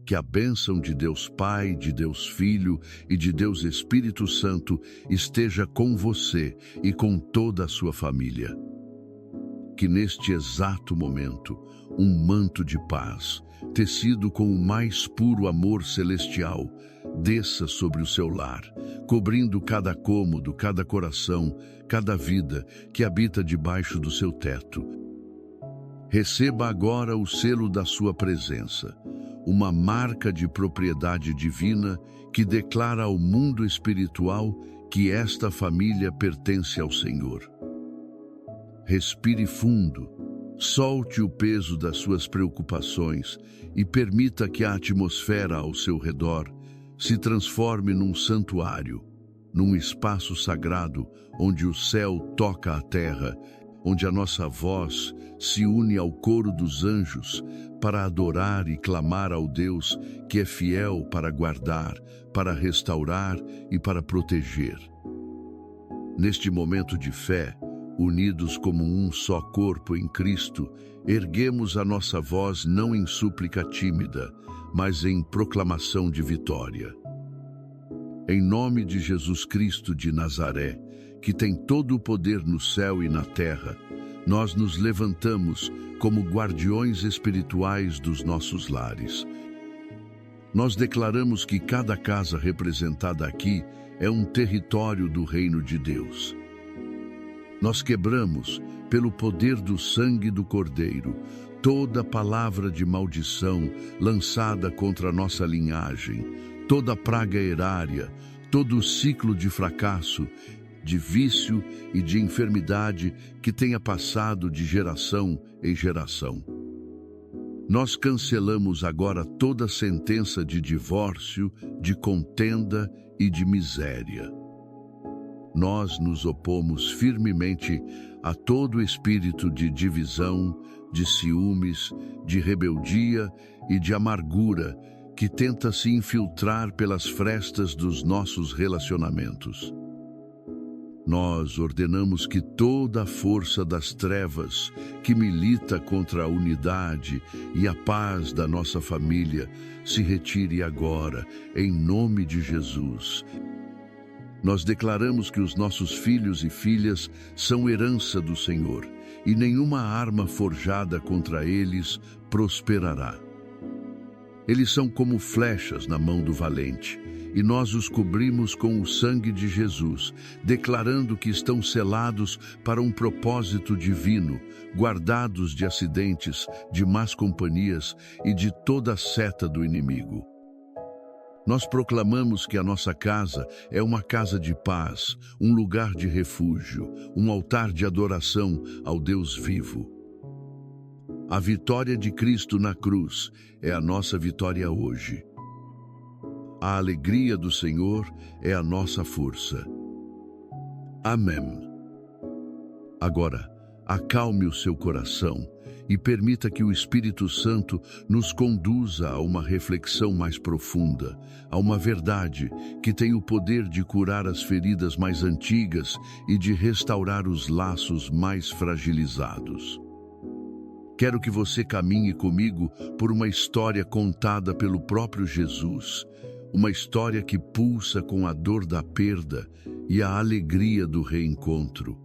Que a bênção de Deus Pai, de Deus Filho e de Deus Espírito Santo esteja com você e com toda a sua família. Que neste exato momento, um manto de paz, tecido com o mais puro amor celestial, desça sobre o seu lar, cobrindo cada cômodo, cada coração, cada vida que habita debaixo do seu teto. Receba agora o selo da sua presença, uma marca de propriedade divina que declara ao mundo espiritual que esta família pertence ao Senhor. Respire fundo, solte o peso das suas preocupações e permita que a atmosfera ao seu redor se transforme num santuário, num espaço sagrado onde o céu toca a terra, onde a nossa voz se une ao coro dos anjos para adorar e clamar ao Deus que é fiel para guardar, para restaurar e para proteger. Neste momento de fé, unidos como um só corpo em Cristo, erguemos a nossa voz não em súplica tímida, mas em proclamação de vitória. Em nome de Jesus Cristo de Nazaré, que tem todo o poder no céu e na terra, nós nos levantamos como guardiões espirituais dos nossos lares. Nós declaramos que cada casa representada aqui é um território do reino de Deus. Nós quebramos, pelo poder do sangue do Cordeiro, toda palavra de maldição lançada contra a nossa linhagem, toda praga erária, todo ciclo de fracasso, de vício e de enfermidade que tenha passado de geração em geração. Nós cancelamos agora toda sentença de divórcio, de contenda e de miséria. Nós nos opomos firmemente a todo espírito de divisão, de ciúmes, de rebeldia e de amargura que tenta se infiltrar pelas frestas dos nossos relacionamentos. Nós ordenamos que toda a força das trevas que milita contra a unidade e a paz da nossa família se retire agora, em nome de Jesus. Nós declaramos que os nossos filhos e filhas são herança do Senhor, e nenhuma arma forjada contra eles prosperará. Eles são como flechas na mão do valente, e nós os cobrimos com o sangue de Jesus, declarando que estão selados para um propósito divino, guardados de acidentes, de más companhias e de toda a seta do inimigo. Nós proclamamos que a nossa casa é uma casa de paz, um lugar de refúgio, um altar de adoração ao Deus vivo. A vitória de Cristo na cruz é a nossa vitória hoje. A alegria do Senhor é a nossa força. Amém. Agora, acalme o seu coração e permita que o Espírito Santo nos conduza a uma reflexão mais profunda, a uma verdade que tem o poder de curar as feridas mais antigas e de restaurar os laços mais fragilizados. Quero que você caminhe comigo por uma história contada pelo próprio Jesus, uma história que pulsa com a dor da perda e a alegria do reencontro.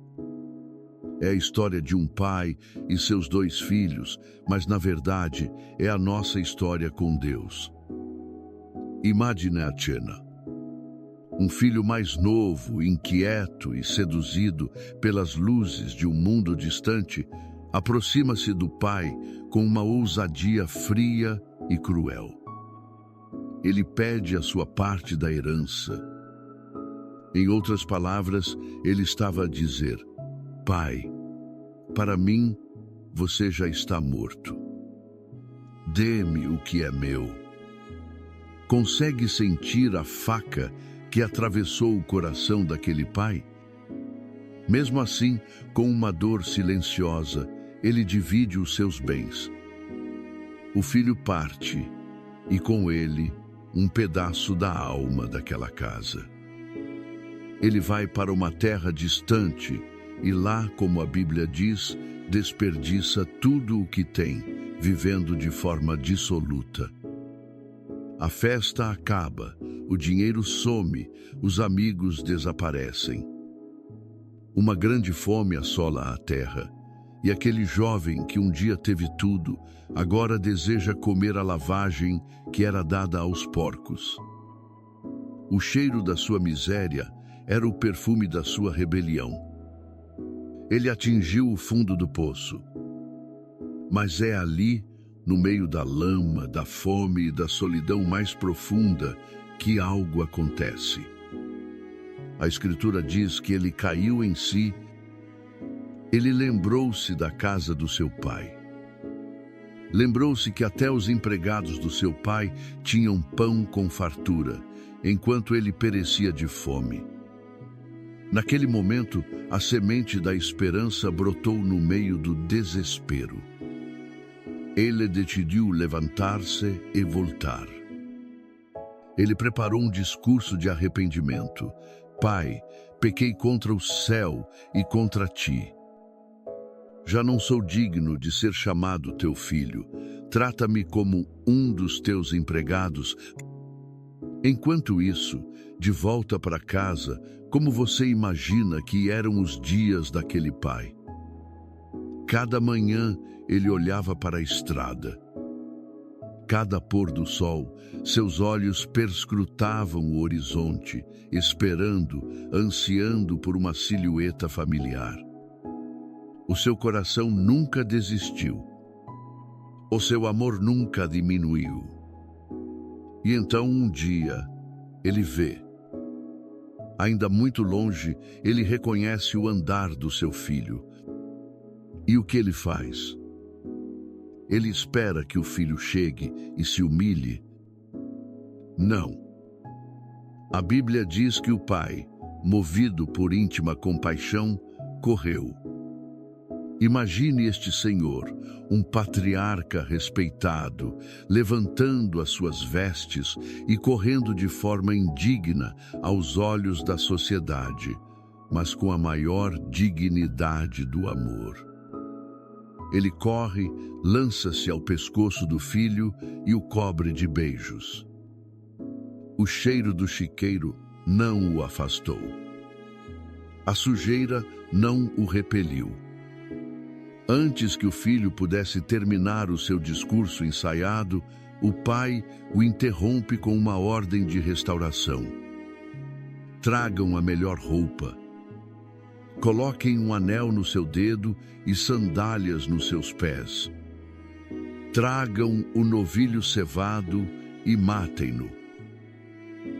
É a história de um pai e seus 2 filhos, mas na verdade é a nossa história com Deus. Imagine a cena. Um filho mais novo, inquieto e seduzido pelas luzes de um mundo distante, aproxima-se do pai com uma ousadia fria e cruel. Ele pede a sua parte da herança. Em outras palavras, ele estava a dizer: Pai, para mim, você já está morto. Dê-me o que é meu. Consegue sentir a faca que atravessou o coração daquele pai? Mesmo assim, com uma dor silenciosa, ele divide os seus bens. O filho parte, e com ele, um pedaço da alma daquela casa. Ele vai para uma terra distante e lá, como a Bíblia diz, desperdiça tudo o que tem, vivendo de forma dissoluta. A festa acaba, o dinheiro some, os amigos desaparecem. Uma grande fome assola a terra, e aquele jovem que um dia teve tudo, agora deseja comer a lavagem que era dada aos porcos. O cheiro da sua miséria era o perfume da sua rebelião. Ele atingiu o fundo do poço. Mas é ali, no meio da lama, da fome e da solidão mais profunda, que algo acontece. A Escritura diz que ele caiu em si. Ele lembrou-se da casa do seu pai. Lembrou-se que até os empregados do seu pai tinham pão com fartura, enquanto ele perecia de fome. Naquele momento, a semente da esperança brotou no meio do desespero. Ele decidiu levantar-se e voltar. Ele preparou um discurso de arrependimento. Pai, pequei contra o céu e contra ti. Já não sou digno de ser chamado teu filho. Trata-me como um dos teus empregados. Enquanto isso, de volta para casa, como você imagina que eram os dias daquele pai? Cada manhã ele olhava para a estrada. Cada pôr do sol, seus olhos perscrutavam o horizonte, esperando, ansiando por uma silhueta familiar. O seu coração nunca desistiu. O seu amor nunca diminuiu. E então um dia, ele vê. Ainda muito longe, ele reconhece o andar do seu filho. E o que ele faz? Ele espera que o filho chegue e se humilhe? Não. A Bíblia diz que o pai, movido por íntima compaixão, correu. Imagine este senhor, um patriarca respeitado, levantando as suas vestes e correndo de forma indigna aos olhos da sociedade, mas com a maior dignidade do amor. Ele corre, lança-se ao pescoço do filho e o cobre de beijos. O cheiro do chiqueiro não o afastou. A sujeira não o repeliu. Antes que o filho pudesse terminar o seu discurso ensaiado, o pai o interrompe com uma ordem de restauração. Tragam a melhor roupa. Coloquem um anel no seu dedo e sandálias nos seus pés. Tragam o novilho cevado e matem-no.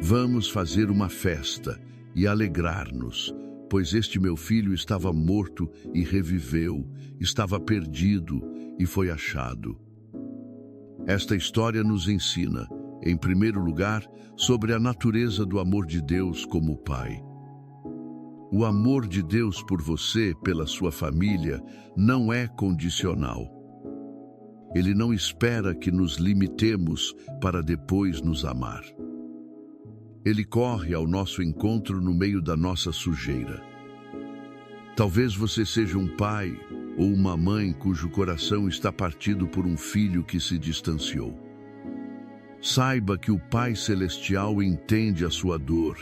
Vamos fazer uma festa e alegrar-nos, pois este meu filho estava morto e reviveu, estava perdido e foi achado. Esta história nos ensina, em primeiro lugar, sobre a natureza do amor de Deus como Pai. O amor de Deus por você, pela sua família, não é condicional. Ele não espera que nos limitemos para depois nos amar. Ele corre ao nosso encontro no meio da nossa sujeira. Talvez você seja um pai ou uma mãe cujo coração está partido por um filho que se distanciou. Saiba que o Pai Celestial entende a sua dor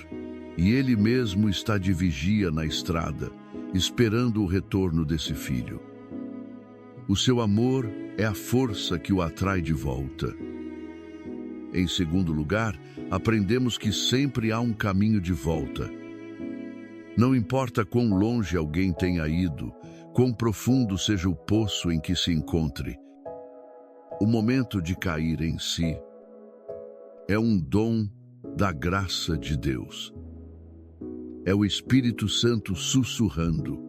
e Ele mesmo está de vigia na estrada, esperando o retorno desse filho. O seu amor é a força que o atrai de volta. Em segundo lugar, aprendemos que sempre há um caminho de volta. Não importa quão longe alguém tenha ido, quão profundo seja o poço em que se encontre, o momento de cair em si é um dom da graça de Deus. É o Espírito Santo sussurrando.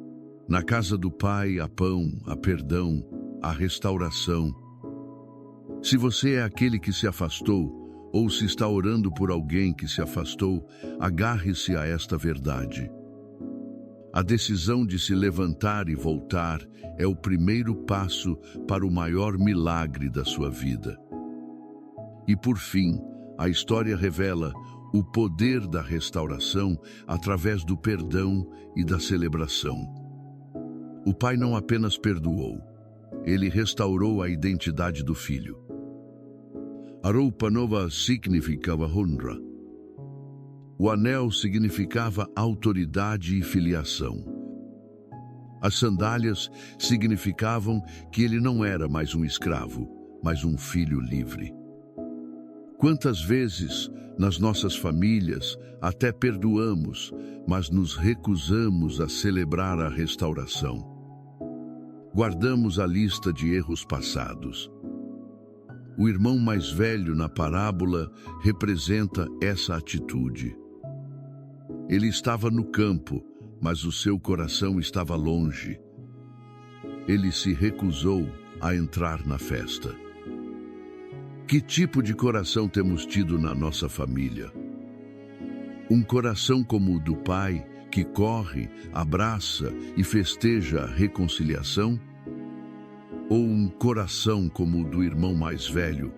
Na casa do Pai há pão, há perdão, há restauração. Se você é aquele que se afastou, ou se está orando por alguém que se afastou, agarre-se a esta verdade. A decisão de se levantar e voltar é o primeiro passo para o maior milagre da sua vida. E por fim, a história revela o poder da restauração através do perdão e da celebração. O pai não apenas perdoou, ele restaurou a identidade do filho. A roupa nova significava honra. O anel significava autoridade e filiação. As sandálias significavam que ele não era mais um escravo, mas um filho livre. Quantas vezes, nas nossas famílias, até perdoamos, mas nos recusamos a celebrar a restauração. Guardamos a lista de erros passados. O irmão mais velho na parábola representa essa atitude. Ele estava no campo, mas o seu coração estava longe. Ele se recusou a entrar na festa. Que tipo de coração temos tido na nossa família? Um coração como o do pai, que corre, abraça e festeja a reconciliação? Ou um coração como o do irmão mais velho,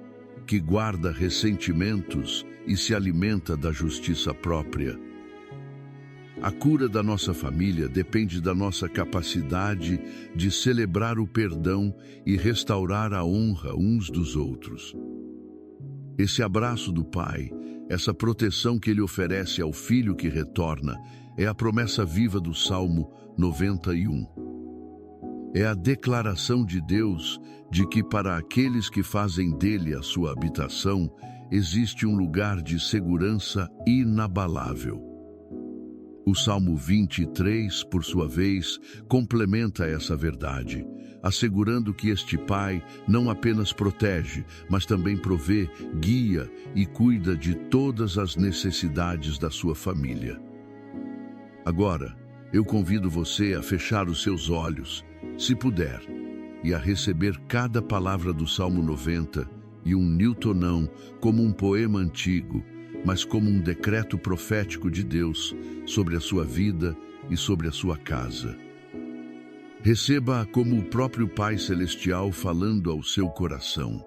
que guarda ressentimentos e se alimenta da justiça própria? A cura da nossa família depende da nossa capacidade de celebrar o perdão e restaurar a honra uns dos outros. Esse abraço do Pai, essa proteção que Ele oferece ao Filho que retorna, é a promessa viva do Salmo 91. É a declaração de Deus de que para aqueles que fazem dele a sua habitação, existe um lugar de segurança inabalável. O Salmo 23, por sua vez, complementa essa verdade, assegurando que este Pai não apenas protege, mas também provê, guia e cuida de todas as necessidades da sua família. Agora, eu convido você a fechar os seus olhos, se puder, e a receber cada palavra do Salmo 90 e um newtonão como um poema antigo, mas como um decreto profético de Deus sobre a sua vida e sobre a sua casa. Receba-a como o próprio Pai Celestial falando ao seu coração.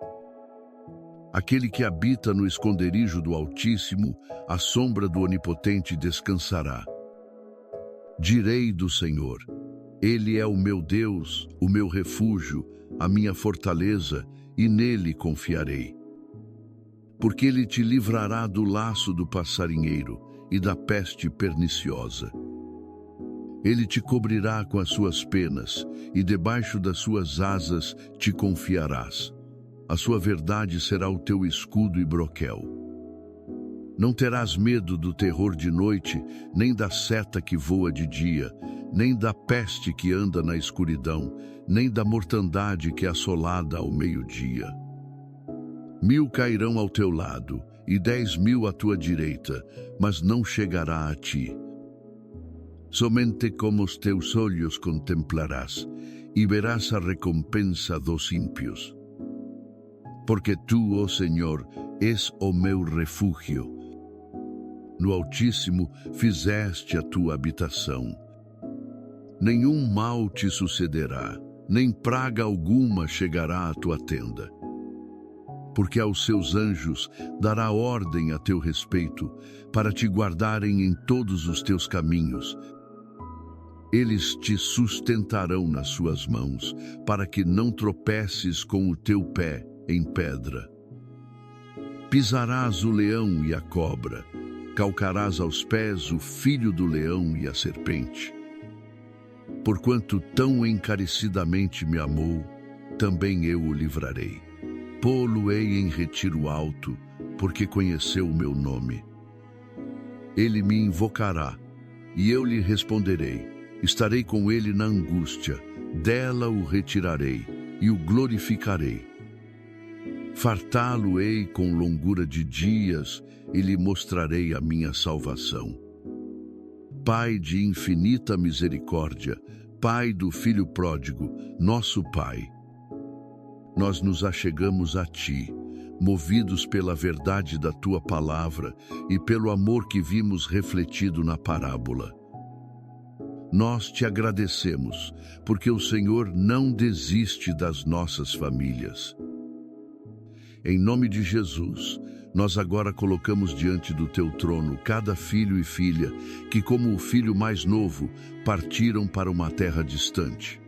Aquele que habita no esconderijo do Altíssimo, à sombra do Onipotente descansará. Direi do Senhor: Ele é o meu Deus, o meu refúgio, a minha fortaleza, e nele confiarei. Porque ele te livrará do laço do passarinheiro e da peste perniciosa. Ele te cobrirá com as suas penas, e debaixo das suas asas te confiarás. A sua verdade será o teu escudo e broquel. Não terás medo do terror de noite, nem da seta que voa de dia, nem da peste que anda na escuridão, nem da mortandade que é assolada ao meio-dia. 1000 cairão ao teu lado, e 10.000 à tua direita, mas não chegará a ti. Somente com os teus olhos contemplarás, e verás a recompensa dos ímpios. Porque tu, ó Senhor, és o meu refúgio. No Altíssimo fizeste a tua habitação. Nenhum mal te sucederá, nem praga alguma chegará à tua tenda. Porque aos seus anjos dará ordem a teu respeito, para te guardarem em todos os teus caminhos. Eles te sustentarão nas suas mãos, para que não tropeces com o teu pé em pedra. Pisarás o leão e a cobra, calcarás aos pés o filho do leão e a serpente. Porquanto tão encarecidamente me amou, também eu o livrarei. Pô-lo-ei em retiro alto, porque conheceu o meu nome. Ele me invocará, e eu lhe responderei. Estarei com ele na angústia, dela o retirarei, e o glorificarei. Fartá-lo-ei com longura de dias, e lhe mostrarei a minha salvação. Pai de infinita misericórdia, Pai do Filho pródigo, nosso Pai, nós nos achegamos a Ti, movidos pela verdade da Tua palavra e pelo amor que vimos refletido na parábola. Nós te agradecemos, porque o Senhor não desiste das nossas famílias. Em nome de Jesus, nós agora colocamos diante do Teu trono cada filho e filha que, como o filho mais novo, partiram para uma terra distante.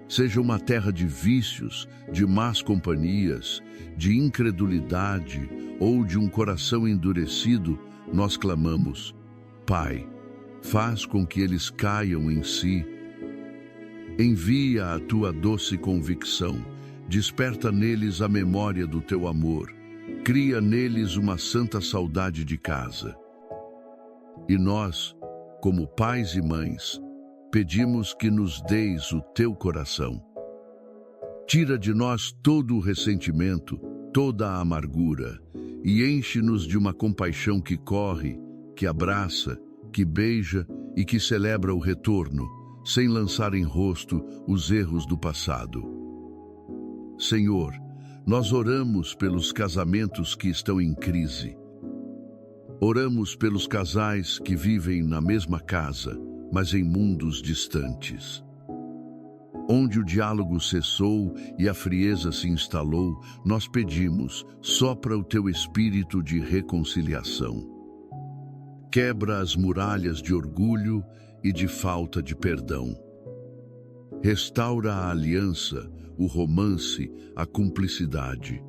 seja uma terra de vícios, de más companhias, de incredulidade ou de um coração endurecido, nós clamamos: Pai, faz com que eles caiam em si. Envia a tua doce convicção, desperta neles a memória do teu amor, cria neles uma santa saudade de casa. E nós, como pais e mães, pedimos que nos deis o teu coração. Tira de nós todo o ressentimento, toda a amargura, e enche-nos de uma compaixão que corre, que abraça, que beija e que celebra o retorno, sem lançar em rosto os erros do passado. Senhor, nós oramos pelos casamentos que estão em crise. Oramos pelos casais que vivem na mesma casa, mas em mundos distantes. Onde o diálogo cessou e a frieza se instalou, nós pedimos: sopra o teu espírito de reconciliação. Quebra as muralhas de orgulho e de falta de perdão. Restaura a aliança, o romance, a cumplicidade.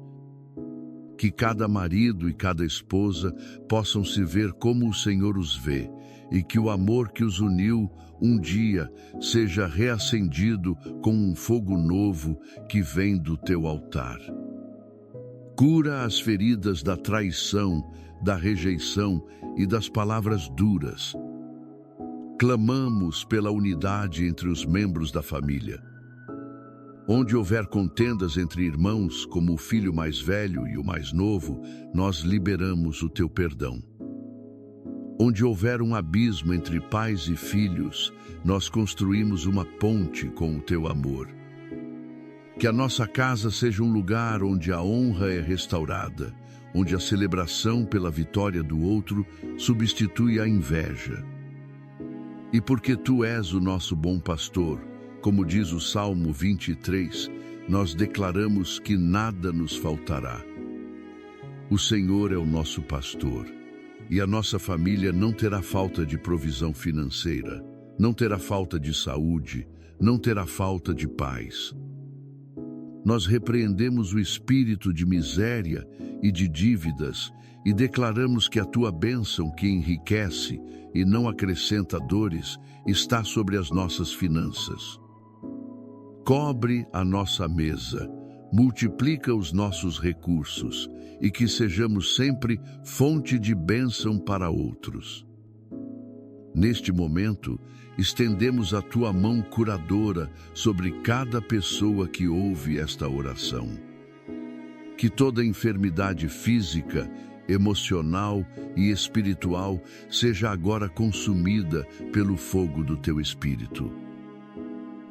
Que cada marido e cada esposa possam se ver como o Senhor os vê, e que o amor que os uniu um dia seja reacendido com um fogo novo que vem do teu altar. Cura as feridas da traição, da rejeição e das palavras duras. Clamamos pela unidade entre os membros da família. Onde houver contendas entre irmãos, como o filho mais velho e o mais novo, nós liberamos o teu perdão. Onde houver um abismo entre pais e filhos, nós construímos uma ponte com o teu amor. Que a nossa casa seja um lugar onde a honra é restaurada, onde a celebração pela vitória do outro substitui a inveja. E porque tu és o nosso bom pastor, como diz o Salmo 23, nós declaramos que nada nos faltará. O Senhor é o nosso pastor, e a nossa família não terá falta de provisão financeira, não terá falta de saúde, não terá falta de paz. Nós repreendemos o espírito de miséria e de dívidas e declaramos que a tua bênção, que enriquece e não acrescenta dores, está sobre as nossas finanças. Cobre a nossa mesa, multiplica os nossos recursos e que sejamos sempre fonte de bênção para outros. Neste momento, estendemos a tua mão curadora sobre cada pessoa que ouve esta oração. Que toda enfermidade física, emocional e espiritual seja agora consumida pelo fogo do teu espírito.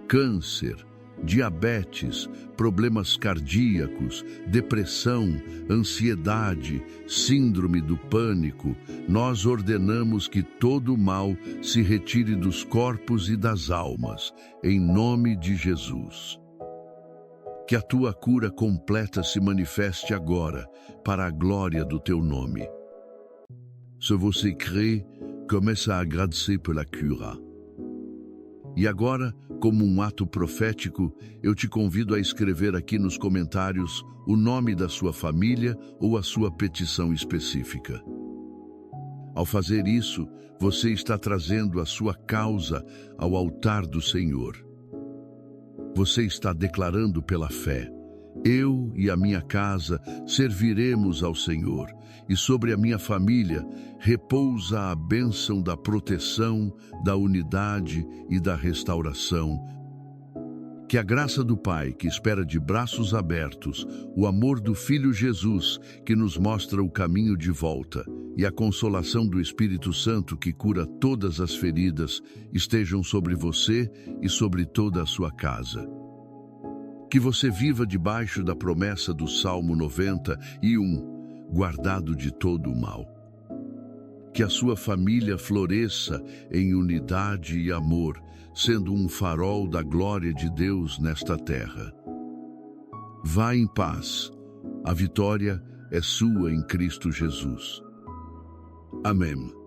Câncer, diabetes, problemas cardíacos, depressão, ansiedade, síndrome do pânico, nós ordenamos que todo o mal se retire dos corpos e das almas, em nome de Jesus. Que a tua cura completa se manifeste agora, para a glória do teu nome. Se você crê, comece a agradecer pela cura. E agora, como um ato profético, eu te convido a escrever aqui nos comentários o nome da sua família ou a sua petição específica. Ao fazer isso, você está trazendo a sua causa ao altar do Senhor. Você está declarando pela fé: eu e a minha casa serviremos ao Senhor, e sobre a minha família repousa a bênção da proteção, da unidade e da restauração. Que a graça do Pai, que espera de braços abertos, o amor do Filho Jesus, que nos mostra o caminho de volta, e a consolação do Espírito Santo, que cura todas as feridas, estejam sobre você e sobre toda a sua casa. Que você viva debaixo da promessa do Salmo 91, guardado de todo o mal. Que a sua família floresça em unidade e amor, sendo um farol da glória de Deus nesta terra. Vá em paz. A vitória é sua em Cristo Jesus. Amém.